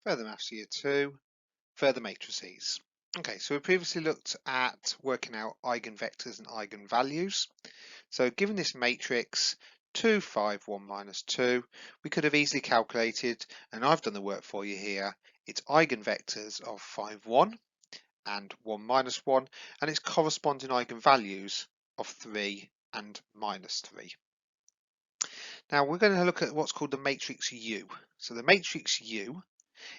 Further Maths Year 2, Further Matrices. Okay, so we previously looked at working out eigenvectors and eigenvalues. So given this matrix 2, 5, 1, minus 2, we could have easily calculated, and I've done the work for you here, its eigenvectors of 5, 1 and 1, minus 1, and its corresponding eigenvalues of 3 and minus 3. Now we're going to look at what's called the matrix U. So the matrix U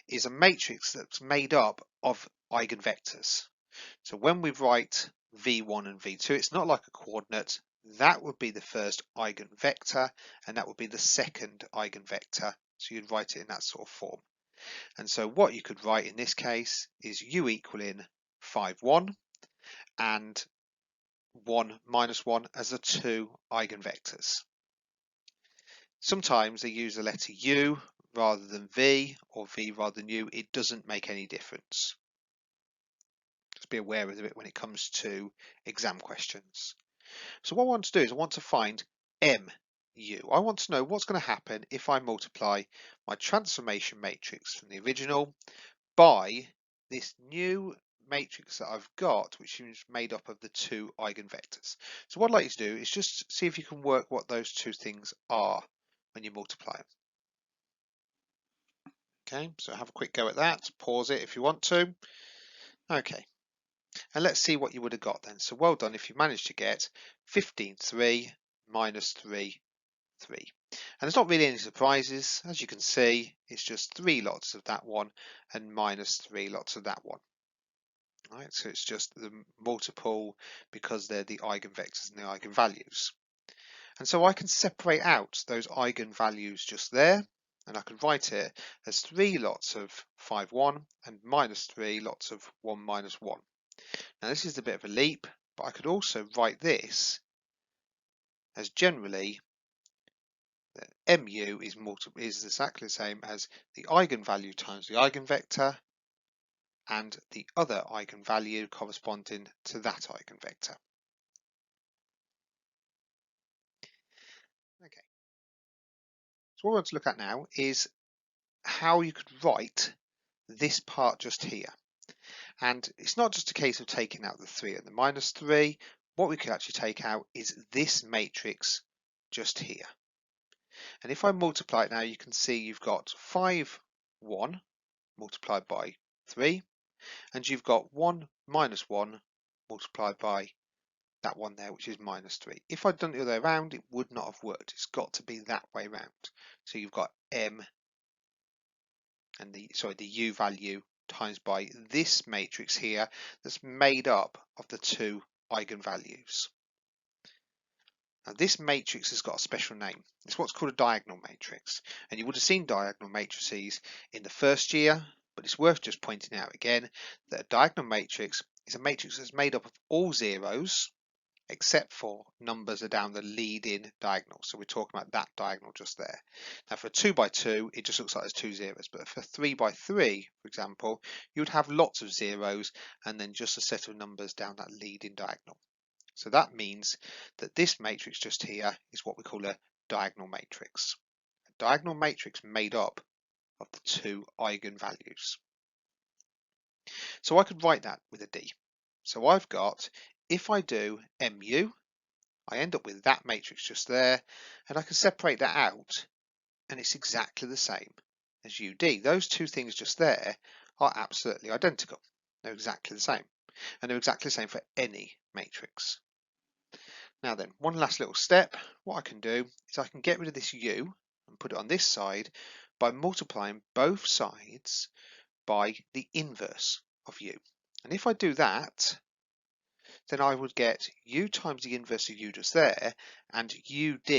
is a matrix that's made up of eigenvectors. So when we write V1 and V2, it's not like a coordinate. That would be the first eigenvector, and that would be the second eigenvector. So you'd write it in that sort of form. And so what you could write in this case is U equaling 5, 1 and 1 minus 1 as the two eigenvectors. Sometimes they use the letter U rather than V or V rather than U. It doesn't make any difference. Just be aware of it when it comes to exam questions. So what I want to do is I want to find MU. I want to know what's going to happen if I multiply my transformation matrix from the original by this new matrix that I've got, which is made up of the two eigenvectors. So what I'd like you to do is just see if you can work what those two things are when you multiply them. Okay, so have a quick go at that. Pause it if you want to. Okay, and let's see what you would have got then. So well done if you managed to get 15, 3 minus 3, 3. And there's not really any surprises. As you can see, it's just 3 lots of that one and minus 3 lots of that one. Right, so it's just the multiple because they're the eigenvectors and the eigenvalues. And so I can separate out those eigenvalues just there, and I can write it as 3 lots of 5, 1 and minus 3 lots of 1 minus 1. Now this is a bit of a leap, but I could also write this as generally that mu is exactly the same as the eigenvalue times the eigenvector and the other eigenvalue corresponding to that eigenvector. Okay. So what we want to look at now is how you could write this part just here. And it's not just a case of taking out the 3 and the minus 3. What we could actually take out is this matrix just here. And if I multiply it now, you can see you've got 5, 1 multiplied by 3, and you've got 1 minus 1 multiplied by that one there, which is minus 3. If I'd done it the other way around, it would not have worked. It's got to be that way around. So you've got M and the U value times by this matrix here that's made up of the two eigenvalues. Now this matrix has got a special name. It's what's called a diagonal matrix, and you would have seen diagonal matrices in the first year, but it's worth just pointing out again that a diagonal matrix is a matrix that's made up of all zeros except for numbers are down the leading diagonal. So we're talking about that diagonal just there. Now for a 2 by 2, it just looks like there's 2 zeros, but for 3 by 3, for example, you would have lots of zeros and then just a set of numbers down that leading diagonal. So that means that this matrix just here is what we call a diagonal matrix. A diagonal matrix made up of the two eigenvalues. So I could write that with a D. So I've got, if I do mu, I end up with that matrix just there, and I can separate that out, and it's exactly the same as UD. Those two things just there are absolutely identical. They're exactly the same, and they're exactly the same for any matrix. Now then, one last little step. What I can do is I can get rid of this U and put it on this side by multiplying both sides by the inverse of U. And if I do that, then I would get U times the inverse of U just there, and UD,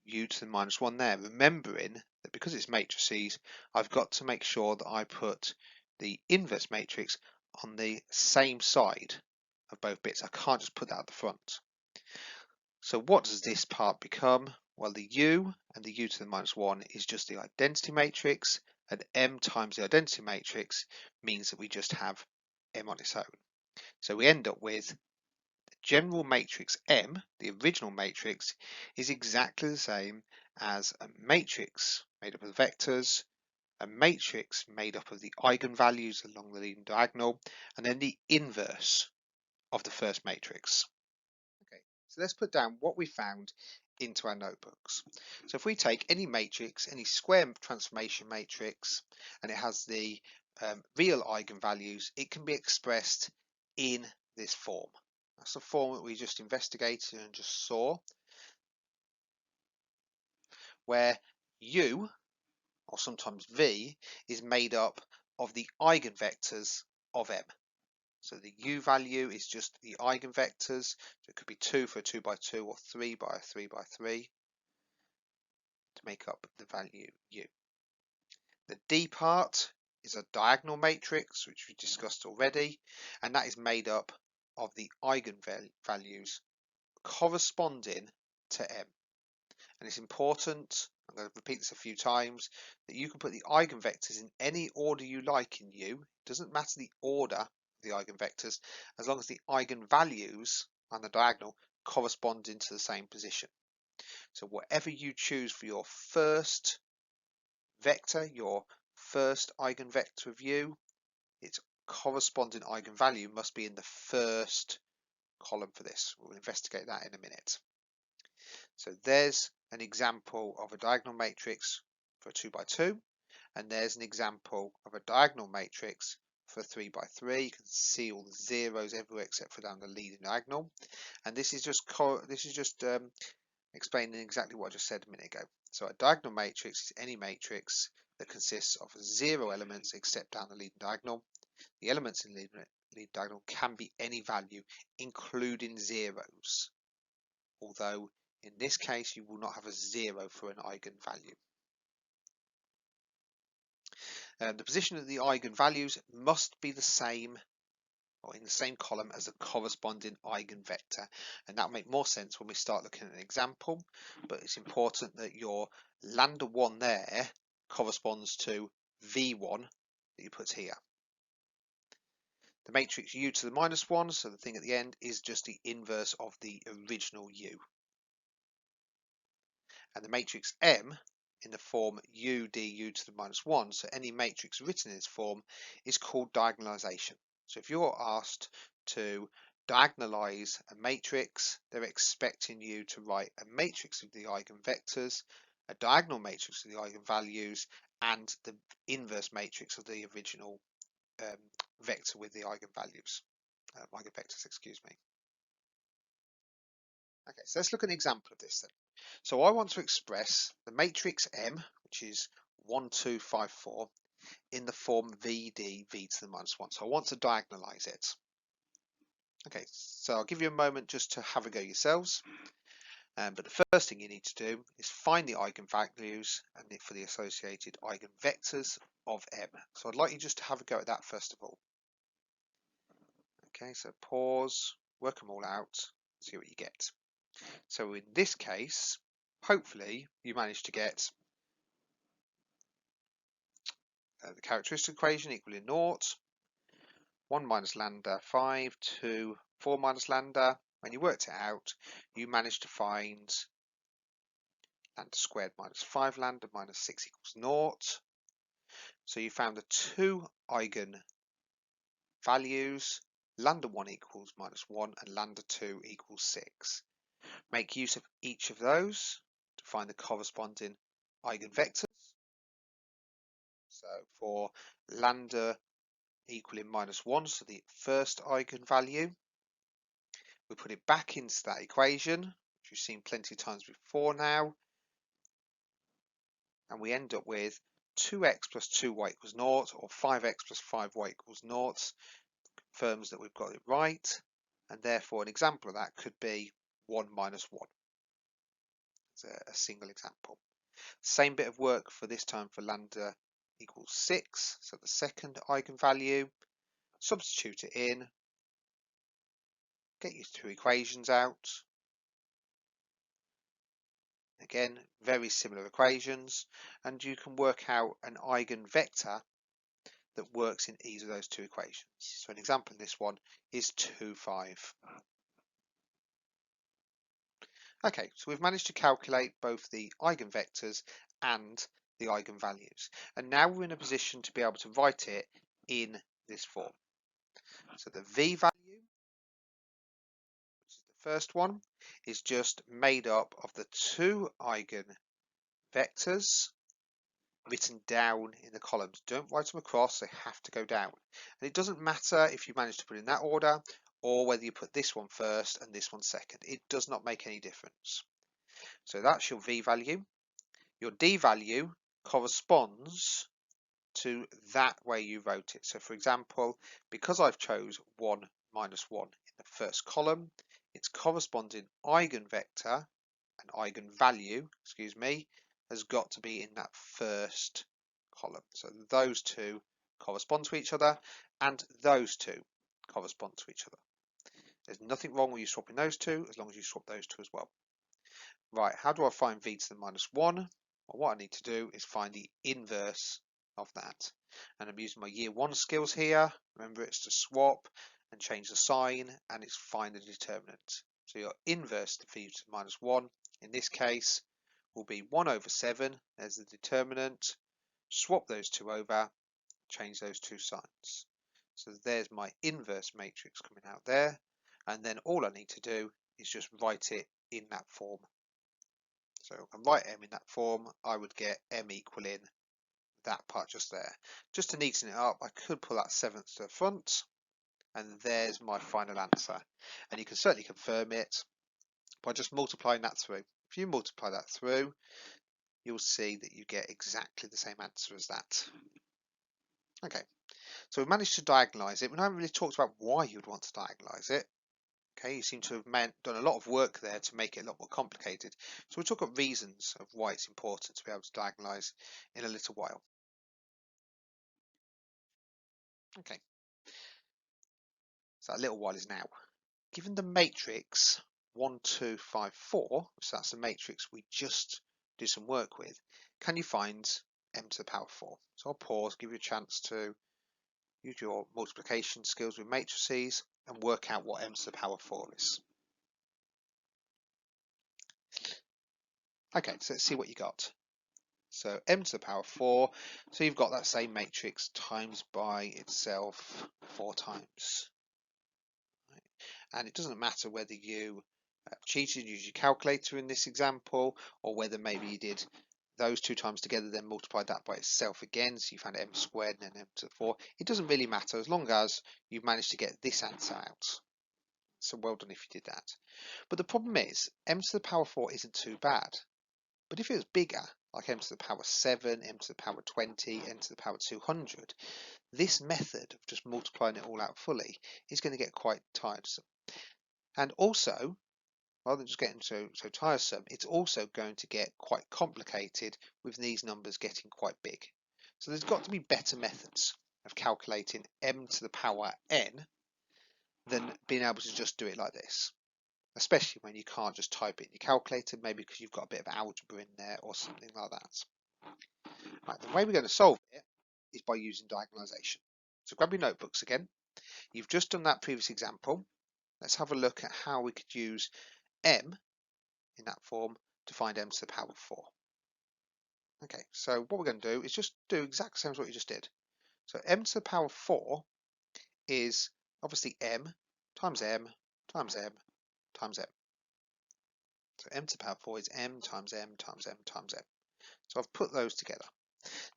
U to the minus 1 there, remembering that because it's matrices, I've got to make sure that I put the inverse matrix on the same side of both bits. I can't just put that at the front. So what does this part become? Well, the U and the U to the minus 1 is just the identity matrix, and M times the identity matrix means that we just have M on its own. So we end up with the general matrix M, the original matrix, is exactly the same as a matrix made up of vectors a matrix made up of the eigenvalues along the leading diagonal and then the inverse of the first matrix. Okay, so let's put down what we found into our notebooks. So if we take any matrix, any square transformation matrix, and it has the real eigenvalues, it can be expressed in this form. That's the form that we just investigated and just saw, where U, or sometimes V, is made up of the eigenvectors of M. So the U value is just the eigenvectors. So it could be 2 for a 2 by 2 or 3 by a 3 by 3 to make up the value U. The D part is a diagonal matrix, which we discussed already, and that is made up of the eigenvalues corresponding to M. And it's important, I'm going to repeat this a few times, that you can put the eigenvectors in any order you like in U. It doesn't matter the order of the eigenvectors, as long as the eigenvalues on the diagonal correspond into the same position. So whatever you choose for your first vector, your first eigenvector of U, its corresponding eigenvalue must be in the first column for this. We'll investigate that in a minute. So there's an example of a diagonal matrix for a 2 by 2, and there's an example of a diagonal matrix for a 3 by 3. You can see all the zeros everywhere except for down the leading diagonal, and this is just explaining exactly what I just said a minute ago. So a diagonal matrix is any matrix that consists of 0 elements except down the leading diagonal. The elements in the leading diagonal can be any value, including zeros, although in this case you will not have a 0 for an eigenvalue. The position of the eigenvalues must be the same, or in the same column as the corresponding eigenvector, and that will make more sense when we start looking at an example, but it's important that your lambda 1 there corresponds to V1 that you put here. The matrix U to the minus 1, so the thing at the end, is just the inverse of the original U. And the matrix M in the form U du to the minus 1, so any matrix written in this form, is called diagonalization. So if you're asked to diagonalize a matrix, they're expecting you to write a matrix of the eigenvectors, a diagonal matrix of the eigenvalues, and the inverse matrix of the original vector with the eigenvectors, excuse me. Okay, so let's look at an example of this then. So I want to express the matrix M, which is 1, 2, 5, 4, in the form VD, V to the minus 1. So I want to diagonalize it. Okay, so I'll give you a moment just to have a go yourselves. But the first thing you need to do is find the eigenvalues and for the associated eigenvectors of M. So I'd like you just to have a go at that first of all. Okay, so pause, work them all out, see what you get. So in this case, hopefully you managed to get the characteristic equation equaling 0, 1 minus lambda 5, 2, 4 minus lambda. When you worked it out, you managed to find lambda squared minus 5 lambda minus 6 equals 0. So you found the two eigenvalues, lambda 1 equals minus 1 and lambda 2 equals 6. Make use of each of those to find the corresponding eigenvectors. So for lambda equaling minus 1, so the first eigenvalue, we put it back into that equation, which you've seen plenty of times before now, and we end up with 2x plus 2y equals 0, or 5x plus 5y equals 0, confirms that we've got it right, and therefore an example of that could be 1 minus 1. It's a single example. Same bit of work for this time for lambda equals 6, so the second eigenvalue, substitute it in, get your two equations out. Again, very similar equations, and you can work out an eigenvector that works in either of those two equations. So an example in this one is 2, 5. Okay, so we've managed to calculate both the eigenvectors and the eigenvalues. And now we're in a position to be able to write it in this form. So the V value, which is the first one, is just made up of the two eigenvectors written down in the columns. Don't write them across, they have to go down. And it doesn't matter if you manage to put it in that order or whether you put this one first and this one second. It does not make any difference. So that's your V value. Your D value corresponds to that way you wrote it. So for example, because I've chose 1 minus 1 in the first column, its corresponding eigenvector and eigenvalue, excuse me, has got to be in that first column. So those two correspond to each other and those two correspond to each other. There's nothing wrong with you swapping those two as long as you swap those two as well. Right, how do I find v to the minus 1? Well, what I need to do is find the inverse of that. And I'm using my year 1 skills here. Remember, it's to swap and change the sign, and it's find the determinant. So your inverse to v to the minus 1, in this case, will be 1 over 7 as the determinant. Swap those two over, change those two signs. So there's my inverse matrix coming out there. And then all I need to do is just write it in that form. So if I can write m in that form, I would get m equaling that part just there. Just to neaten it up, I could pull that seventh to the front, and there's my final answer. And you can certainly confirm it by just multiplying that through. If you multiply that through, you'll see that you get exactly the same answer as that. Okay, so we've managed to diagonalize it. We haven't really talked about why you'd want to diagonalize it. Okay, you seem to have done a lot of work there to make it a lot more complicated. So we'll talk about reasons of why it's important to be able to diagonalize in a little while. Okay, so that little while is now. Given the matrix 1, 2, 5, 4, so that's the matrix we just did some work with, can you find m to the power 4? So I'll pause, give you a chance to use your multiplication skills with matrices and work out what m to the power 4 is. Okay, so let's see what you got. So m to the power 4, so you've got that same matrix times by itself 4 times. Right? And it doesn't matter whether you cheated, use your calculator in this example, or whether maybe you did those two times together, then multiplied that by itself again, so you found m squared and then m to the 4. It doesn't really matter as long as you've managed to get this answer out. So well done if you did that. But the problem is, m to the power 4 isn't too bad. But if it was bigger, like m to the power 7, m to the power 20, m to the power 200, this method of just multiplying it all out fully is going to get quite tiresome. And also, rather than just getting so tiresome, it's also going to get quite complicated with these numbers getting quite big. So there's got to be better methods of calculating m to the power n than being able to just do it like this. Especially when you can't just type it in your calculator, maybe because you've got a bit of algebra in there or something like that. Right, the way we're going to solve it is by using diagonalization. So grab your notebooks again. You've just done that previous example. Let's have a look at how we could use m in that form to find m to the power 4. Okay, so what we're going to do is just do exactly the same as what you just did. So m to the power 4 is obviously m times m times m times m. So m to the power 4 is m times m times m times m. So I've put those together.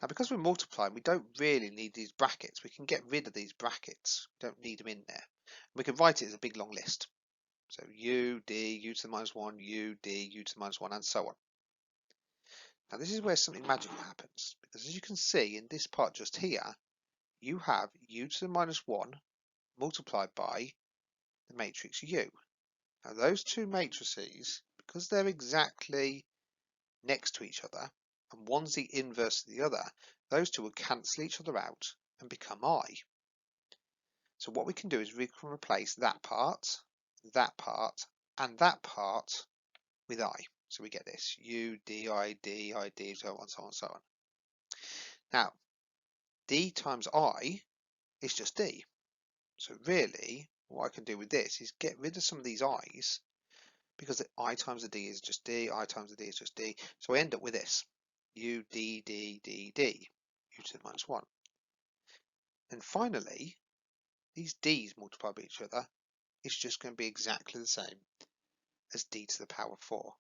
Now because we're multiplying, we don't really need these brackets. We can get rid of these brackets. We don't need them in there. We can write it as a big long list. So u, d, u to the minus 1, u, d, u to the minus 1, and so on. Now this is where something magical happens. Because as you can see in this part just here, you have u to the minus 1 multiplied by the matrix u. Now those two matrices, because they're exactly next to each other, and one's the inverse of the other, those two will cancel each other out and become I. So what we can do is we can replace that part, and that part with I. So we get this, u, d, I, d, I, d, so on, so on, so on. Now, d times I is just d. So really, what I can do with this is get rid of some of these i's, because I times the d is just d, I times the d is just d, so I end up with this. u d d d d, u to the minus 1. And finally, these d's multiplied by each other is just going to be exactly the same as d to the power 4.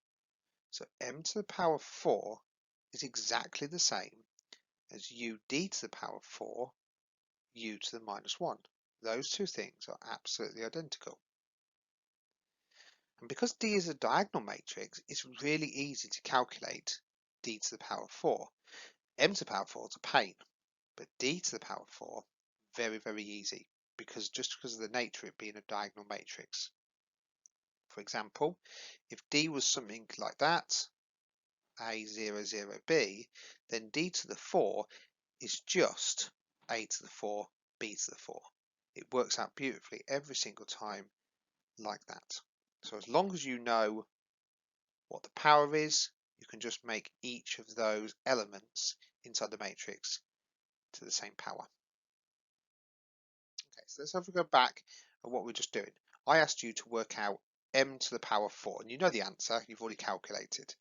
So m to the power 4 is exactly the same as u d to the power 4 u to the minus 1. Those two things are absolutely identical. And because D is a diagonal matrix, it's really easy to calculate D to the power 4. M to the power 4 is a pain, but D to the power 4, very, very easy, because of the nature of it being a diagonal matrix. For example, if D was something like that, A0, 0, B, then D to the 4 is just A to the 4, B to the 4. It works out beautifully every single time like that. So as long as you know what the power is, you can just make each of those elements inside the matrix to the same power. Okay, so let's have a go back at what we're just doing. I asked you to work out m to the power 4, and you know the answer, you've already calculated.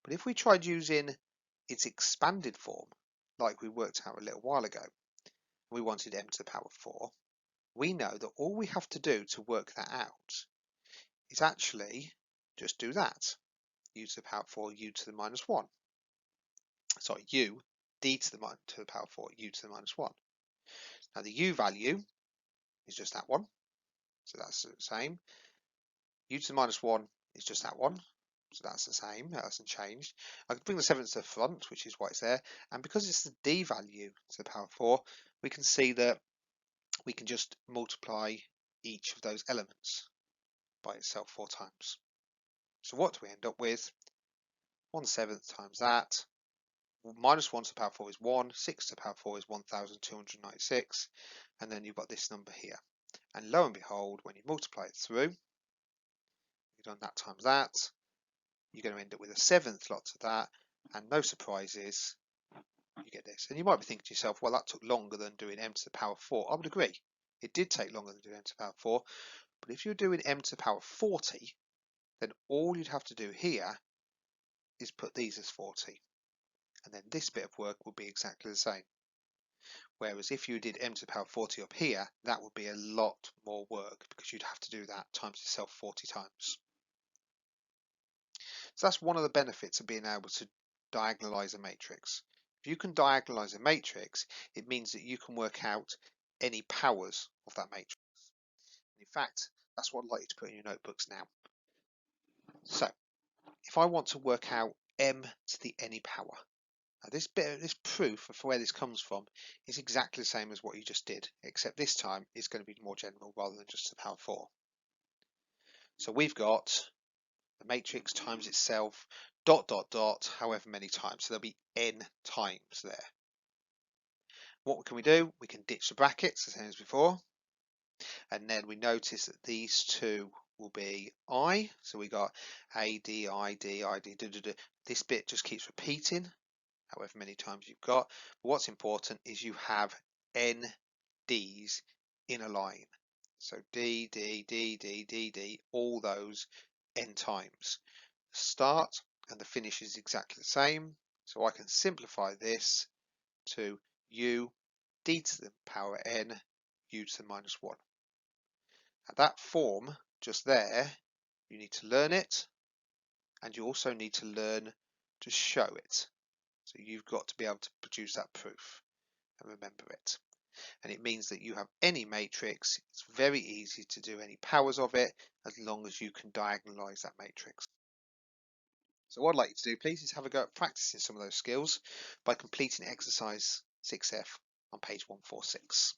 But if we tried using its expanded form, like we worked out a little while ago, we wanted m to the power 4, we know that all we have to do to work that out is actually just do that. U to the power 4, u to the minus 1. Sorry, u, d to the power 4, u to the minus 1. Now the u value is just that one, so that's the same. U to the minus 1 is just that one, so that's the same, that hasn't changed. I can bring the 7th to the front, which is why it's there, and because it's the d value to the power 4, we can see that we can just multiply each of those elements by itself 4 times. So what do we end up with? 1/7 times that. Minus 1 to the power 4 is 1, 6 to the power 4 is 1296, and then you've got this number here. And lo and behold, when you multiply it through, you've done that times that, you're going to end up with a 7th lot of that, and no surprises, you get this. And you might be thinking to yourself, well, that took longer than doing m to the power 4. I would agree. It did take longer than doing m to the power 4, but if you're doing m to the power 40, then all you'd have to do here is put these as 40. And then this bit of work would be exactly the same. Whereas if you did m to the power 40 up here, that would be a lot more work because you'd have to do that times itself 40 times. So that's one of the benefits of being able to diagonalize a matrix. If you can diagonalize a matrix, it means that you can work out any powers of that matrix. In fact, that's what I'd like you to put in your notebooks now. So if I want to work out m to the any power, now this proof of where this comes from is exactly the same as what you just did, except this time it's going to be more general rather than just the power 4. So we've got the matrix times itself, dot, dot, dot, however many times. So there'll be n times there. What can we do? We can ditch the brackets, the same as before. And then we notice that these two will be I. So we got A, D, I, D, I, D, D, D, D. This bit just keeps repeating, however many times you've got. But what's important is you have n d's in a line. So D, D, D, D, D, D, all those n times. The start and the finish is exactly the same. So I can simplify this to u d to the power n u to the minus 1. Now that form just there, you need to learn it, and you also need to learn to show it. So you've got to be able to produce that proof and remember it. And it means that you have any matrix, it's very easy to do any powers of it as long as you can diagonalize that matrix. So what I'd like you to do, please, is have a go at practicing some of those skills by completing exercise 6F on page 146.